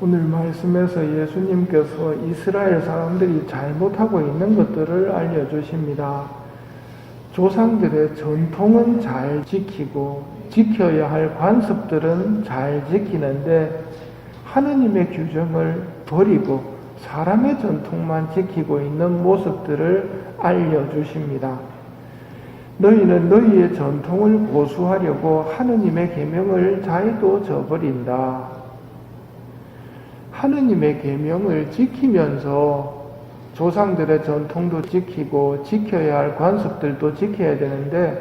오늘 말씀에서 예수님께서 이스라엘 사람들이 잘못하고 있는 것들을 알려주십니다. 조상들의 전통은 잘 지키고 지켜야 할 관습들은 잘 지키는데 하느님의 규정을 버리고 사람의 전통만 지키고 있는 모습들을 알려주십니다. 너희는 너희의 전통을 고수하려고 하느님의 계명을 잘도 저버린다. 하느님의 계명을 지키면서 조상들의 전통도 지키고 지켜야 할 관습들도 지켜야 되는데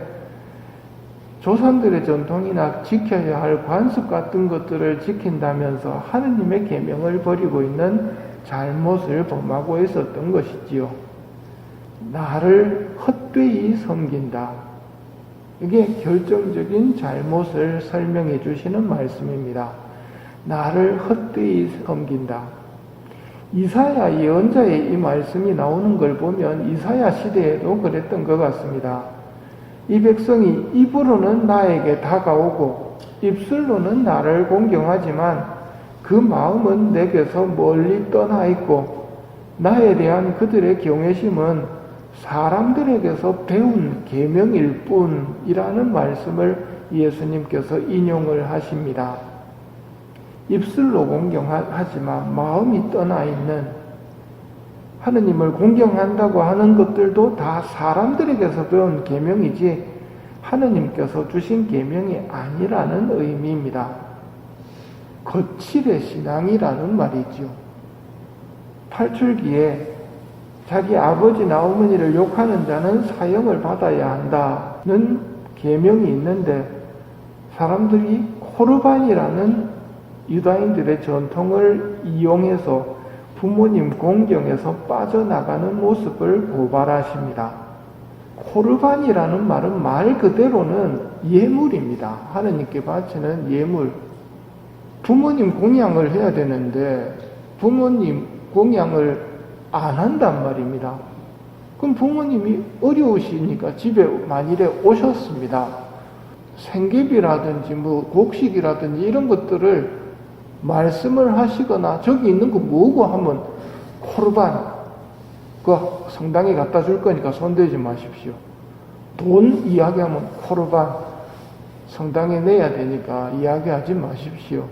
조상들의 전통이나 지켜야 할 관습 같은 것들을 지킨다면서 하느님의 계명을 버리고 있는 잘못을 범하고 있었던 것이지요. 나를 헛되이 섬긴다. 이게 결정적인 잘못을 설명해 주시는 말씀입니다. 나를 헛되이 섬긴다. 이사야 예언자의 이 말씀이 나오는 걸 보면 이사야 시대에도 그랬던 것 같습니다. 이 백성이 입으로는 나에게 다가오고 입술로는 나를 공경하지만 그 마음은 내게서 멀리 떠나 있고 나에 대한 그들의 경외심은 사람들에게서 배운 계명일 뿐이라는 말씀을 예수님께서 인용을 하십니다. 입술로 공경하지만 마음이 떠나 있는, 하느님을 공경한다고 하는 것들도 다 사람들에게서 배운 계명이지 하느님께서 주신 계명이 아니라는 의미입니다. 거칠의 신앙이라는 말이죠. 팔출기에 자기 아버지나 어머니를 욕하는 자는 사형을 받아야 한다는 계명이 있는데 사람들이 코르반이라는 유다인들의 전통을 이용해서 부모님 공경에서 빠져나가는 모습을 고발하십니다. 코르반이라는 말은 말 그대로는 예물입니다. 하느님께 바치는 예물. 부모님 공양을 해야 되는데 부모님 공양을 안 한단 말입니다. 그럼 부모님이 어려우시니까 집에 만일에 오셨습니다. 생계비라든지 곡식이라든지 이런 것들을 말씀을 하시거나 저기 있는 거 뭐고 하면 코르반 그거 성당에 갖다 줄 거니까 손대지 마십시오. 돈 이야기하면 코르반 성당에 내야 되니까 이야기하지 마십시오.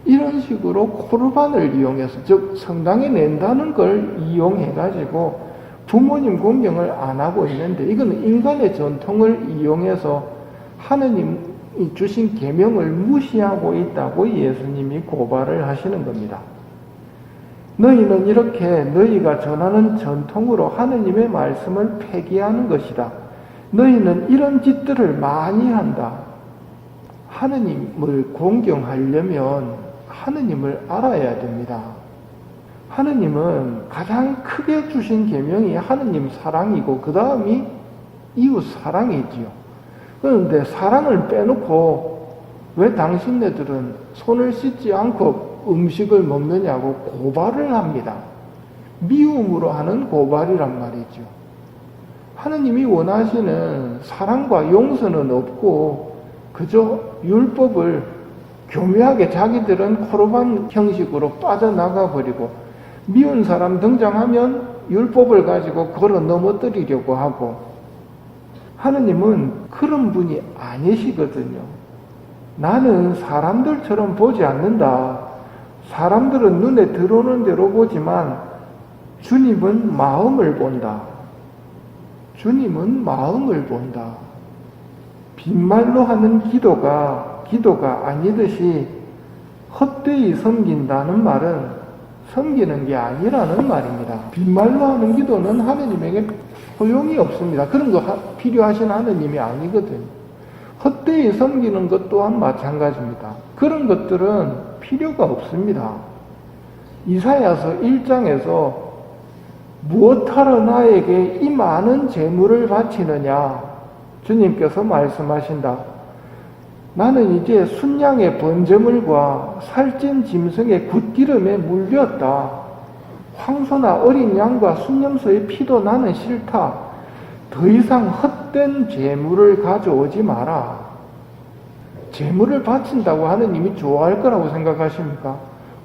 이런 식으로 코르반을 이용해서, 즉 성당에 낸다는 걸 이용해 가지고 부모님 공경을 안 하고 있는데 이거는 인간의 전통을 이용해서 하느님이 주신 계명을 무시하고 있다고 예수님이 고발을 하시는 겁니다. 너희는 이렇게 너희가 전하는 전통으로 하느님의 말씀을 폐기하는 것이다. 너희는 이런 짓들을 많이 한다. 하느님을 공경하려면 하느님을 알아야 됩니다. 하느님은 가장 크게 주신 계명이 하느님 사랑이고 그 다음이 이웃 사랑이지요. 그런데 사랑을 빼놓고 왜 당신네들은 손을 씻지 않고 음식을 먹느냐고 고발을 합니다. 미움으로 하는 고발이란 말이죠. 하느님이 원하시는 사랑과 용서는 없고 그저 율법을 교묘하게 자기들은 코르반 형식으로 빠져나가 버리고 미운 사람 등장하면 율법을 가지고 걸어 넘어뜨리려고 하고, 하느님은 그런 분이 아니시거든요. 나는 사람들처럼 보지 않는다. 사람들은 눈에 들어오는 대로 보지만 주님은 마음을 본다. 주님은 마음을 본다. 빈말로 하는 기도가 아니듯이 헛되이 섬긴다는 말은 섬기는 게 아니라는 말입니다. 빈말로 하는 기도는 하느님에게 소용이 없습니다. 그런 거 필요하신 하느님이 아니거든요. 헛되이 섬기는 것 또한 마찬가지입니다. 그런 것들은 필요가 없습니다. 이사야서 1장에서 무엇하러 나에게 이 많은 재물을 바치느냐 주님께서 말씀하신다. 나는 이제 순양의 번제물과 살찐 짐승의 굿기름에 물렸다. 황소나 어린 양과 순염소의 피도 나는 싫다. 더 이상 헛된 재물을 가져오지 마라. 재물을 바친다고 하느님이 좋아할 거라고 생각하십니까?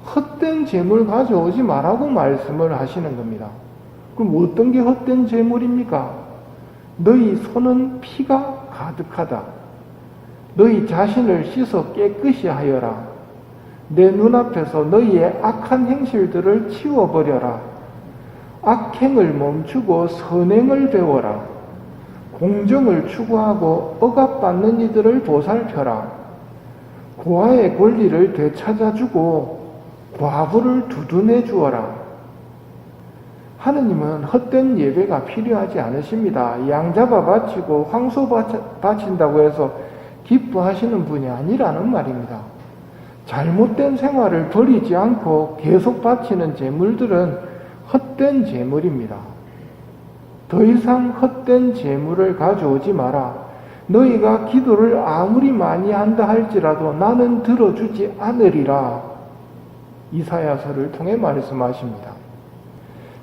헛된 재물 가져오지 말라고 말씀을 하시는 겁니다. 그럼 어떤 게 헛된 재물입니까? 너희 손은 피가 가득하다. 너희 자신을 씻어 깨끗이 하여라. 내 눈앞에서 너희의 악한 행실들을 치워버려라. 악행을 멈추고 선행을 배워라. 공정을 추구하고 억압받는 이들을 보살펴라. 고아의 권리를 되찾아주고 과부를 두둔해 주어라. 하느님은 헛된 예배가 필요하지 않으십니다. 양 잡아 바치고 황소 바친다고 해서 기뻐하시는 분이 아니라는 말입니다. 잘못된 생활을 버리지 않고 계속 바치는 재물들은 헛된 재물입니다. 더 이상 헛된 재물을 가져오지 마라. 너희가 기도를 아무리 많이 한다 할지라도 나는 들어주지 않으리라. 이사야서를 통해 말씀하십니다.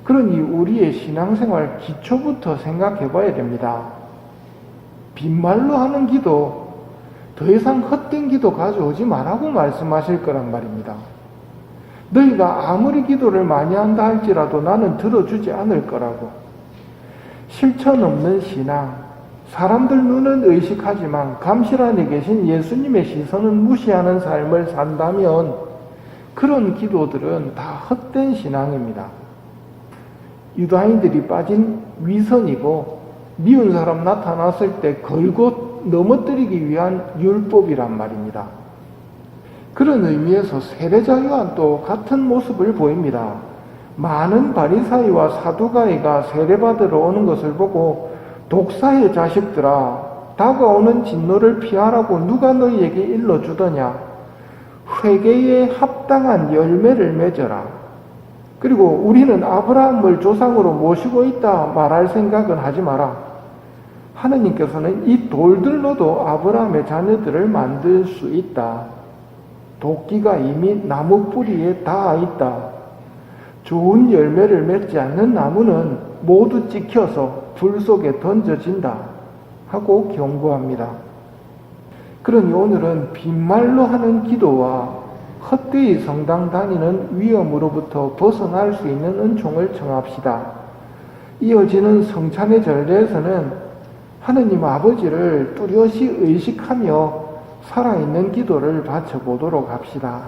그러니 우리의 신앙생활 기초부터 생각해 봐야 됩니다. 빈말로 하는 기도, 더 이상 헛된 기도 가져오지 말라고 말씀하실 거란 말입니다. 너희가 아무리 기도를 많이 한다 할지라도 나는 들어주지 않을 거라고. 실천 없는 신앙, 사람들 눈은 의식하지만 감실 안에 계신 예수님의 시선은 무시하는 삶을 산다면 그런 기도들은 다 헛된 신앙입니다. 유다인들이 빠진 위선이고 미운 사람 나타났을 때 걸고 넘어뜨리기 위한 율법이란 말입니다. 그런 의미에서 세례자 요한도 같은 모습을 보입니다. 많은 바리사이와 사두가이가 세례받으러 오는 것을 보고 독사의 자식들아, 다가오는 진노를 피하라고 누가 너희에게 일러주더냐? 회개에 합당한 열매를 맺어라. 그리고 우리는 아브라함을 조상으로 모시고 있다 말할 생각은 하지 마라. 하느님께서는 이 돌들로도 아브라함의 자녀들을 만들 수 있다. 도끼가 이미 나무 뿌리에 닿아 있다. 좋은 열매를 맺지 않는 나무는 모두 찍혀서 불 속에 던져진다 하고 경고합니다. 그러니 오늘은 빈말로 하는 기도와 헛되이 성당 다니는 위험으로부터 벗어날 수 있는 은총을 청합시다. 이어지는 성찬의 절례에서는 하느님 아버지를 뚜렷이 의식하며 살아있는 기도를 바쳐보도록 합시다.